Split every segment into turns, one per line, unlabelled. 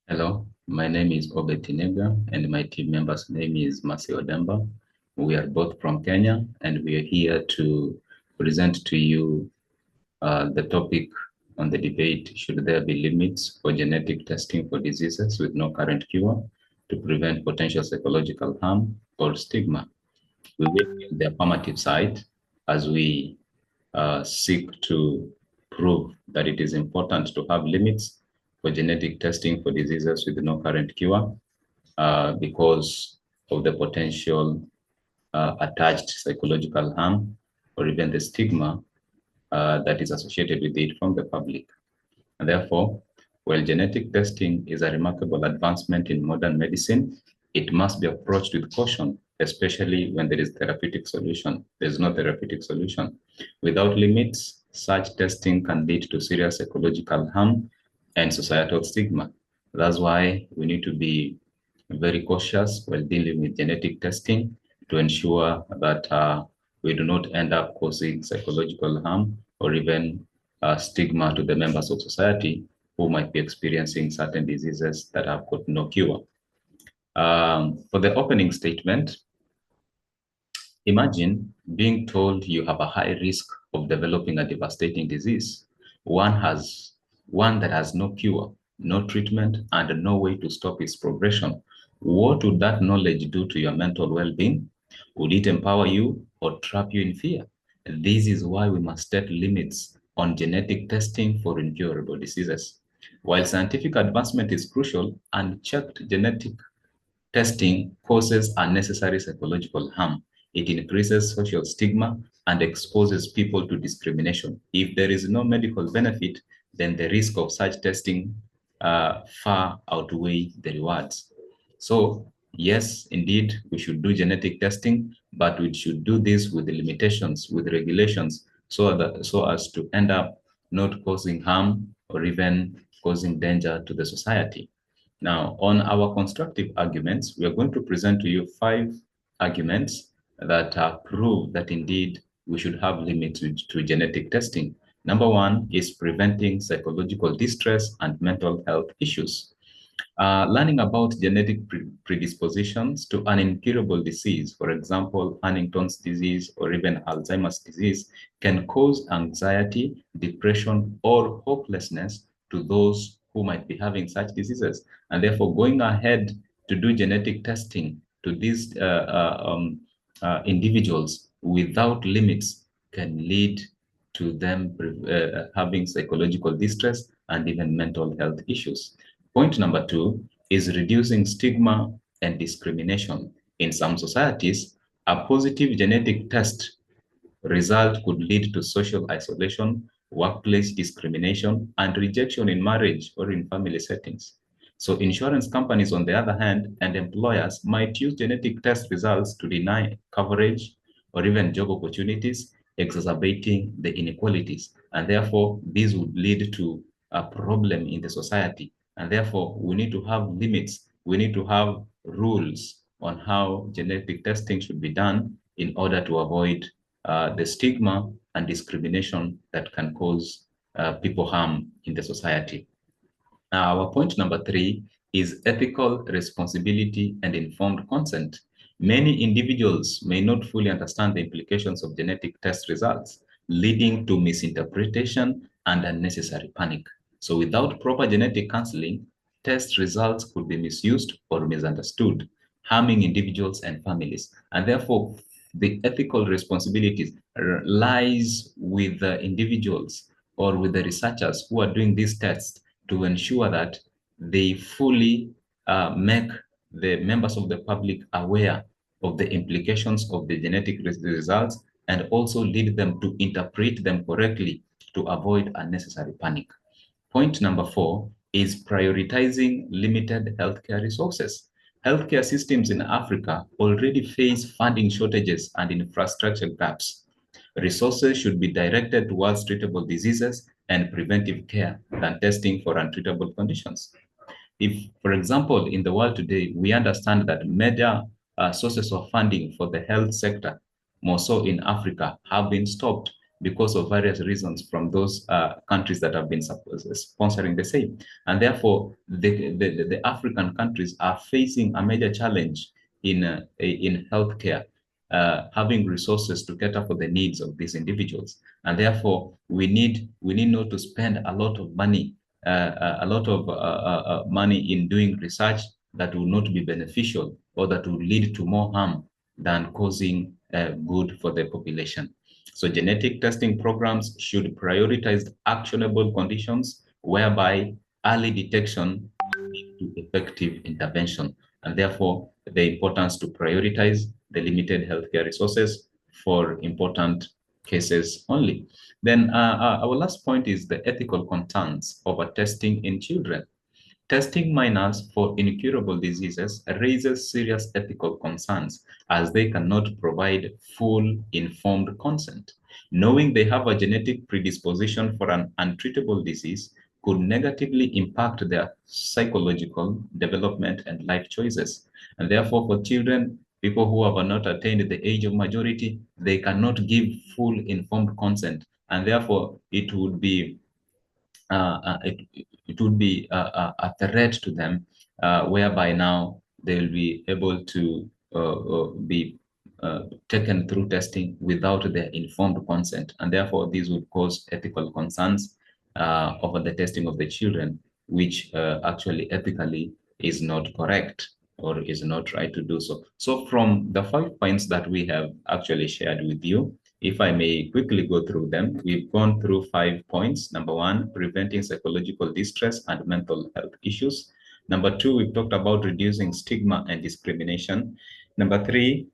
Hello, my name is Obet Tinega, and my team member's name is Masi Odemba. We are both from Kenya, and we are here to present to you the topic on the debate: should there be limits for genetic testing for diseases with no current cure to prevent potential psychological harm or stigma? We will be on the affirmative side as we seek to prove that it is important to have limits for genetic testing for diseases with no current cure because of the potential attached psychological harm or even the stigma that is associated with it from the public. And therefore, while genetic testing is a remarkable advancement in modern medicine, it must be approached with caution, especially when there is therapeutic solution. There's no therapeutic solution. Without limits, such testing can lead to serious psychological harm and societal stigma. That's why we need to be very cautious while dealing with genetic testing to ensure that we do not end up causing psychological harm or even stigma to the members of society who might be experiencing certain diseases that have got no cure. For the opening statement, imagine being told you have a high risk of developing a devastating disease, one that has no cure, no treatment, and no way to stop its progression. What would that knowledge do to your mental well-being? Would it empower you or trap you in fear? This is why we must set limits on genetic testing for incurable diseases. While scientific advancement is crucial, unchecked genetic testing causes unnecessary psychological harm. It increases social stigma and exposes people to discrimination. If there is no medical benefit, then the risk of such testing far outweigh the rewards. So, yes, indeed, we should do genetic testing, but we should do this with the limitations, with regulations, so as to end up not causing harm or even causing danger to the society. Now, on our constructive arguments, we are going to present to you 5 arguments that prove that indeed we should have limits to genetic testing. Number 1 is preventing psychological distress and mental health issues. Learning about genetic predispositions to an incurable disease, for example, Huntington's disease or even Alzheimer's disease, can cause anxiety, depression, or hopelessness to those who might be having such diseases. And therefore, going ahead to do genetic testing to these individuals without limits can lead to them having psychological distress and even mental health issues. Point number 2 is reducing stigma and discrimination. In some societies, a positive genetic test result could lead to social isolation, workplace discrimination, and rejection in marriage or in family settings. So insurance companies, on the other hand, and employers might use genetic test results to deny coverage or even job opportunities, exacerbating the inequalities. And therefore, this would lead to a problem in the society. And therefore, we need to have limits. We need to have rules on how genetic testing should be done in order to avoid the stigma and discrimination that can cause people harm in the society. Our point number 3 is ethical responsibility and informed consent. Many individuals may not fully understand the implications of genetic test results, leading to misinterpretation and unnecessary panic. So without proper genetic counseling, test results could be misused or misunderstood, harming individuals and families. And therefore, the ethical responsibilities lies with the individuals or with the researchers who are doing these tests to ensure that they fully make the members of the public aware of the implications of the genetic results and also lead them to interpret them correctly to avoid unnecessary panic. Point number 4 is prioritizing limited healthcare resources. Healthcare systems in Africa already face funding shortages and infrastructure gaps. Resources should be directed towards treatable diseases and preventive care than testing for untreatable conditions. If, for example, in the world today, we understand that major sources of funding for the health sector, more so in Africa, have been stopped because of various reasons from those countries that have been sponsoring the same. And therefore, the African countries are facing a major challenge in healthcare, having resources to cater for the needs of these individuals. And therefore, we need not to spend a lot of money, money in doing research that will not be beneficial or that will lead to more harm than causing good for the population. So genetic testing programs should prioritize actionable conditions whereby early detection leads to effective intervention, and therefore the importance to prioritize the limited healthcare resources for important cases only. Then our last point is the ethical concerns over testing in children. Testing minors for incurable diseases raises serious ethical concerns as they cannot provide full informed consent. Knowing they have a genetic predisposition for an untreatable disease could negatively impact their psychological development and life choices. And therefore, for children, people who have not attained the age of majority, they cannot give full informed consent. And therefore, it would be a threat to them, whereby now they will be able to be taken through testing without their informed consent. And therefore, these would cause ethical concerns over the testing of the children, which actually ethically is not correct or is not right to do so. So from the 5 points that we have actually shared with you, if I may quickly go through them, we've gone through 5 points. Number one, preventing psychological distress and mental health issues. Number two, we've talked about reducing stigma and discrimination. Number three,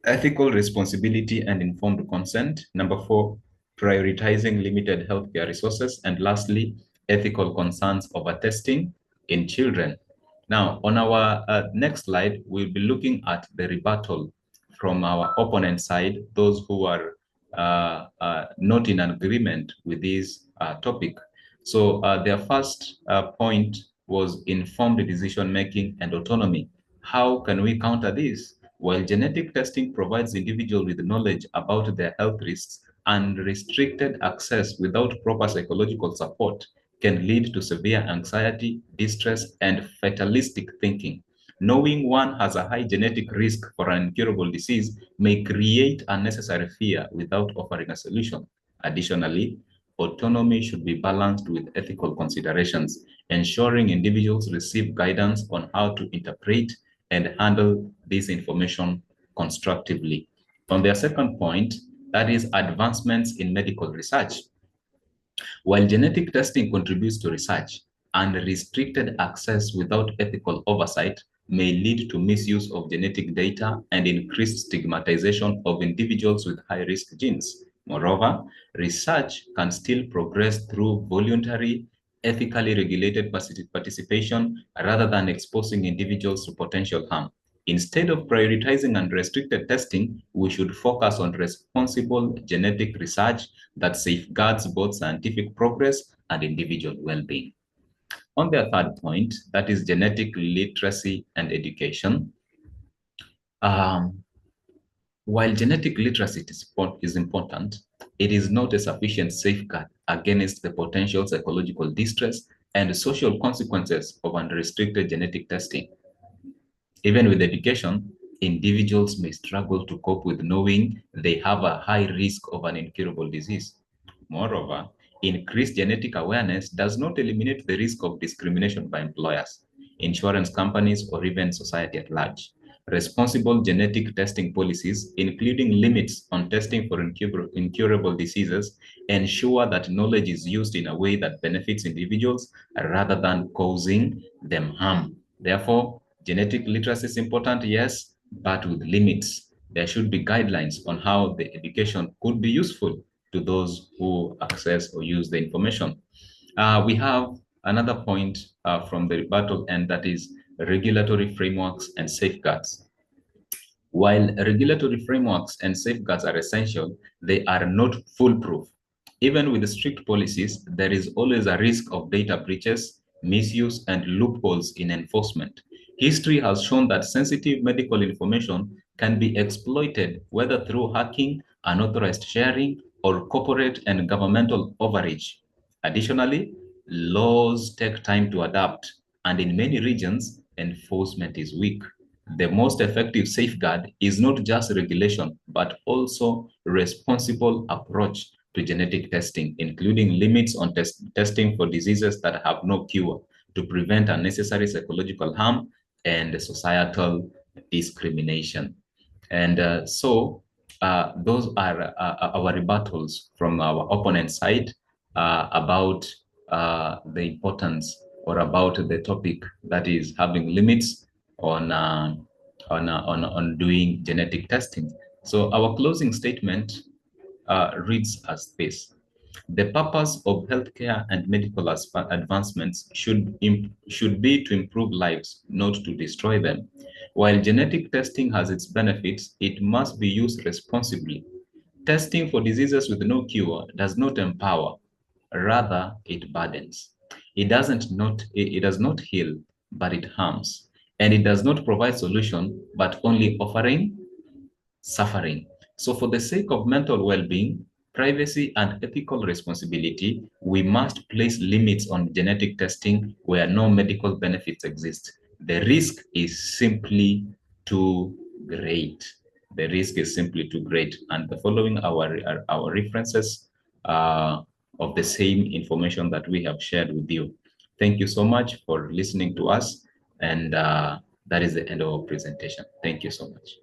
ethical responsibility and informed consent. Number four, prioritizing limited healthcare resources. And lastly, ethical concerns over testing in children. Now, on our next slide, we'll be looking at the rebuttal from our opponent side, those who are not in agreement with this topic. So their first point was informed decision-making and autonomy. How can we counter this? While genetic testing provides individuals with knowledge about their health risks, unrestricted access without proper psychological support can lead to severe anxiety, distress, and fatalistic thinking. Knowing one has a high genetic risk for an incurable disease may create unnecessary fear without offering a solution. Additionally, autonomy should be balanced with ethical considerations, ensuring individuals receive guidance on how to interpret and handle this information constructively. On their second point, that is advancements in medical research. While genetic testing contributes to research, unrestricted access without ethical oversight may lead to misuse of genetic data and increased stigmatization of individuals with high-risk genes. Moreover, research can still progress through voluntary, ethically regulated participation rather than exposing individuals to potential harm. Instead of prioritizing unrestricted testing, we should focus on responsible genetic research that safeguards both scientific progress and individual well-being. On their third point, that is genetic literacy and education. While genetic literacy is important, it is not a sufficient safeguard against the potential psychological distress and social consequences of unrestricted genetic testing. Even with education, individuals may struggle to cope with knowing they have a high risk of an incurable disease. Moreover, increased genetic awareness does not eliminate the risk of discrimination by employers, insurance companies, or even society at large. Responsible genetic testing policies, including limits on testing for incurable diseases, ensure that knowledge is used in a way that benefits individuals rather than causing them harm. Therefore, genetic literacy is important, yes, but with limits. There should be guidelines on how the education could be useful to those who access or use the information. We have another point from the rebuttal, and that is regulatory frameworks and safeguards. While regulatory frameworks and safeguards are essential, they are not foolproof. Even with strict policies, there is always a risk of data breaches, misuse, and loopholes in enforcement. History has shown that sensitive medical information can be exploited, whether through hacking, unauthorized sharing, or corporate and governmental overreach. Additionally, laws take time to adapt, and in many regions, enforcement is weak. The most effective safeguard is not just regulation, but also responsible approach to genetic testing, including limits on testing for diseases that have no cure to prevent unnecessary psychological harm and societal discrimination. And those are our rebuttals from our opponent side about the importance or about the topic that is having limits on doing genetic testing. So our closing statement reads as this: the purpose of healthcare and medical advancements should be to improve lives, not to destroy them. While genetic testing has its benefits, it must be used responsibly. Testing for diseases with no cure does not empower, rather it burdens. It does not heal, but it harms. And it does not provide solution, but only offering suffering. So, for the sake of mental well being, privacy, and ethical responsibility, we must place limits on genetic testing where no medical benefits exist. The risk is simply too great. The risk is simply too great. And the following our references of the same information that we have shared with you. Thank you so much for listening to us. And that is the end of our presentation. Thank you so much.